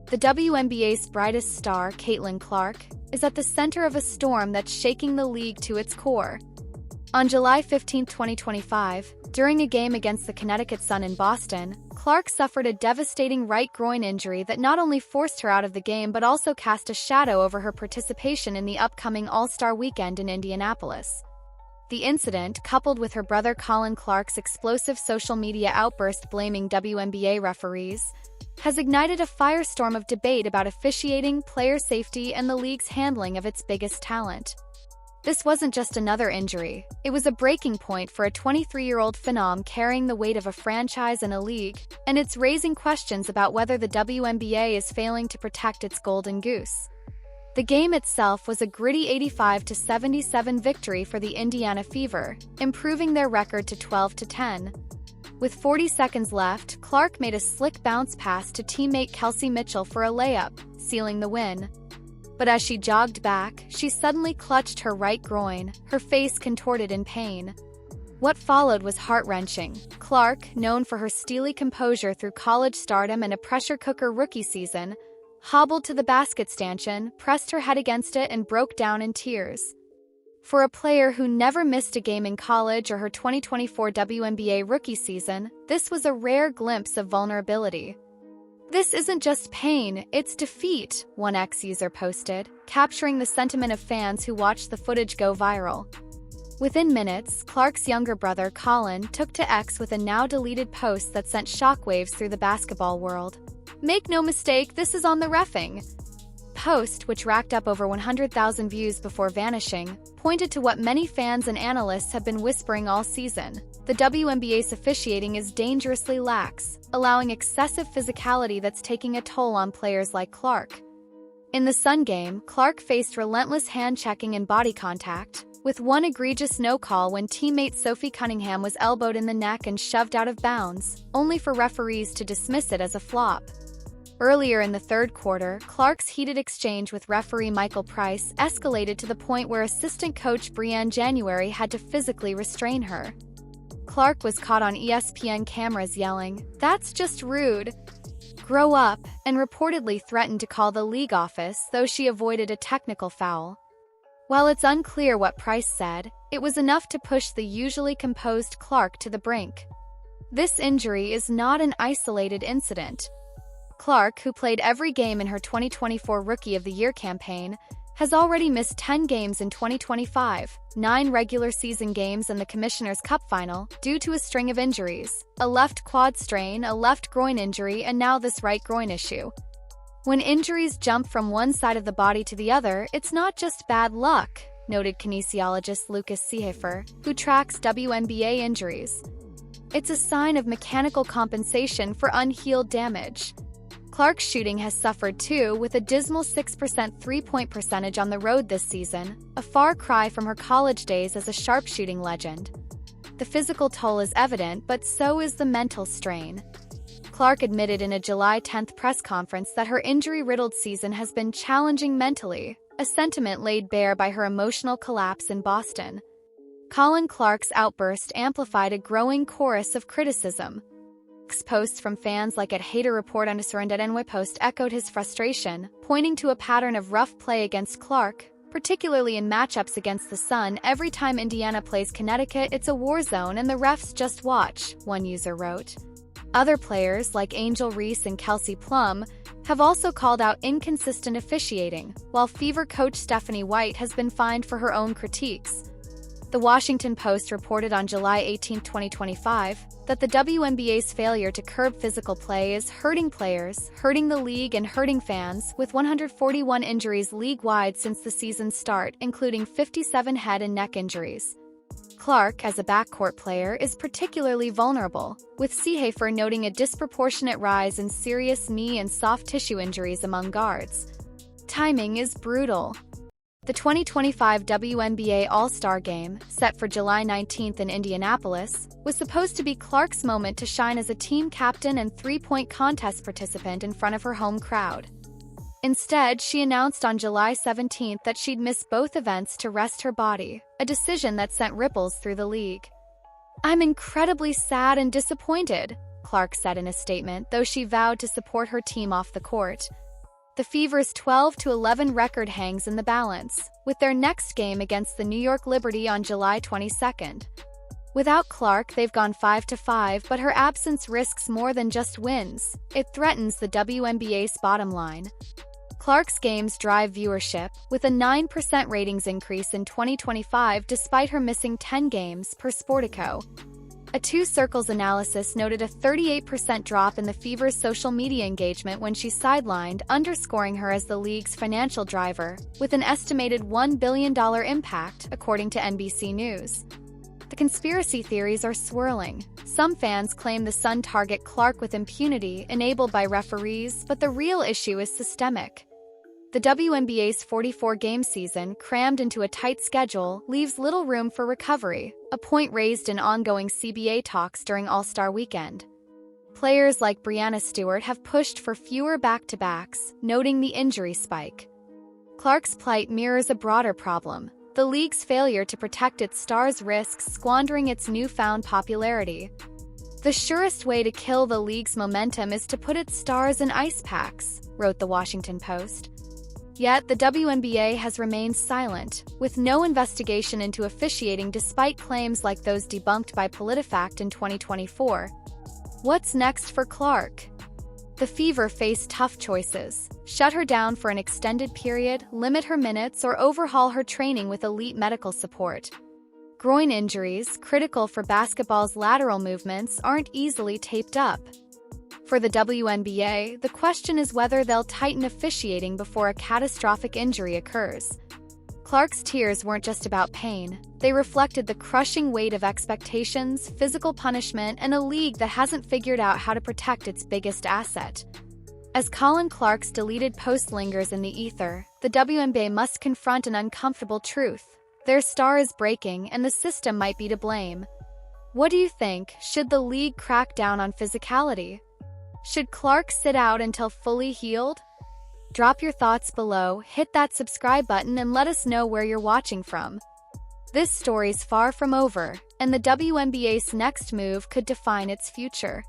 The WNBA's brightest star, Caitlin Clark, is at the center of a storm that's shaking the league to its core. On July 15, 2025, during a game against the Connecticut Sun in Boston, Clark suffered a devastating right groin injury that not only forced her out of the game but also cast a shadow over her participation in the upcoming All-Star Weekend in Indianapolis. The incident, coupled with her brother Colin Clark's explosive social media outburst blaming WNBA referees, has ignited a firestorm of debate about officiating, player safety, and the league's handling of its biggest talent. This wasn't just another injury, it was a breaking point for a 23-year-old phenom carrying the weight of a franchise and a league, and it's raising questions about whether the WNBA is failing to protect its golden goose. The game itself was a gritty 85-77 victory for the Indiana Fever, improving their record to 12-10. With 40 seconds left, Clark made a slick bounce pass to teammate Kelsey Mitchell for a layup, sealing the win. But as she jogged back, she suddenly clutched her right groin, her face contorted in pain. What followed was heart-wrenching. Clark, known for her steely composure through college stardom and a pressure cooker rookie season, hobbled to the basket stanchion, pressed her head against it, and broke down in tears. For a player who never missed a game in college or her 2024 WNBA rookie season, this was a rare glimpse of vulnerability. "This isn't just pain, it's defeat," one X-user posted, capturing the sentiment of fans who watched the footage go viral. Within minutes, Clark's younger brother, Colin, took to X with a now-deleted post that sent shockwaves through the basketball world. "Make no mistake, this is on the reffing." Post, which racked up over 100,000 views before vanishing, pointed to what many fans and analysts have been whispering all season. The WNBA's officiating is dangerously lax, allowing excessive physicality that's taking a toll on players like Clark. In the Sun game, Clark faced relentless hand-checking and body contact, with one egregious no-call when teammate Sophie Cunningham was elbowed in the neck and shoved out of bounds, only for referees to dismiss it as a flop. Earlier in the third quarter, Clark's heated exchange with referee Michael Price escalated to the point where assistant coach Brianne January had to physically restrain her. Clark was caught on ESPN cameras yelling, "That's just rude. Grow up," and reportedly threatened to call the league office, though she avoided a technical foul. While it's unclear what Price said, it was enough to push the usually composed Clark to the brink. This injury is not an isolated incident. Clark, who played every game in her 2024 Rookie of the Year campaign, has already missed 10 games in 2025, 9 regular season games and the Commissioner's Cup final, due to a string of injuries: a left quad strain, a left groin injury, and now this right groin issue. When injuries jump from one side of the body to the other, it's not just bad luck, noted kinesiologist Lucas Seehofer, who tracks WNBA injuries. It's a sign of mechanical compensation for unhealed damage. Clark's shooting has suffered too, with a dismal 6% three-point percentage on the road this season, a far cry from her college days as a sharpshooting legend. The physical toll is evident, but so is the mental strain. Clark admitted in a July 10 press conference that her injury-riddled season has been challenging mentally, a sentiment laid bare by her emotional collapse in Boston. Colin Clark's outburst amplified a growing chorus of criticism. Posts from fans like @HaterReport_NY post echoed his frustration, pointing to a pattern of rough play against Clark, particularly in matchups against the Sun. "Every time Indiana plays Connecticut, it's a war zone and the refs just watch," one user wrote. Other players, like Angel Reese and Kelsey Plum, have also called out inconsistent officiating, while Fever coach Stephanie White has been fined for her own critiques. The Washington Post reported on July 18, 2025, that the WNBA's failure to curb physical play is hurting players, hurting the league, and hurting fans, with 141 injuries league-wide since the season's start, including 57 head and neck injuries. Clark, as a backcourt player, is particularly vulnerable, with Seehofer noting a disproportionate rise in serious knee and soft tissue injuries among guards. Timing is brutal. The 2025 WNBA All-Star Game, set for July 19 in Indianapolis, was supposed to be Clark's moment to shine as a team captain and three-point contest participant in front of her home crowd. Instead, she announced on July 17 that she'd miss both events to rest her body, a decision that sent ripples through the league. "I'm incredibly sad and disappointed," Clark said in a statement, though she vowed to support her team off the court. The Fever's 12-11 record hangs in the balance, with their next game against the New York Liberty on July 22nd. Without Clark, they've gone 5-5, but her absence risks more than just wins. It threatens the WNBA's bottom line. Clark's games drive viewership, with a 9% ratings increase in 2025 despite her missing 10 games, per Sportico. A Two Circles analysis noted a 38% drop in the Fever's social media engagement when she's sidelined, underscoring her as the league's financial driver, with an estimated $1 billion impact, according to NBC News. The conspiracy theories are swirling. Some fans claim the Sun target Clark with impunity enabled by referees, but the real issue is systemic. The WNBA's 44-game season, crammed into a tight schedule, leaves little room for recovery, a point raised in ongoing CBA talks during All-Star Weekend. Players like Breanna Stewart have pushed for fewer back-to-backs, noting the injury spike. Clark's plight mirrors a broader problem: the league's failure to protect its stars risks squandering its newfound popularity. The surest way to kill the league's momentum is to put its stars in ice packs, wrote the Washington Post. Yet, the WNBA has remained silent, with no investigation into officiating despite claims like those debunked by PolitiFact in 2024. What's next for Clark? The Fever face tough choices: shut her down for an extended period, limit her minutes, or overhaul her training with elite medical support. Groin injuries, critical for basketball's lateral movements, aren't easily taped up. For the WNBA, the question is whether they'll tighten officiating before a catastrophic injury occurs. Clark's tears weren't just about pain. They reflected the crushing weight of expectations, physical punishment, and a league that hasn't figured out how to protect its biggest asset. As Colin Clark's deleted post lingers in the ether, the WNBA must confront an uncomfortable truth: their star is breaking, and the system might be to blame. What do you think? Should the league crack down on physicality? Should Clark sit out until fully healed? Drop your thoughts below, hit that subscribe button, and let us know where you're watching from. This story's far from over, and the WNBA's next move could define its future.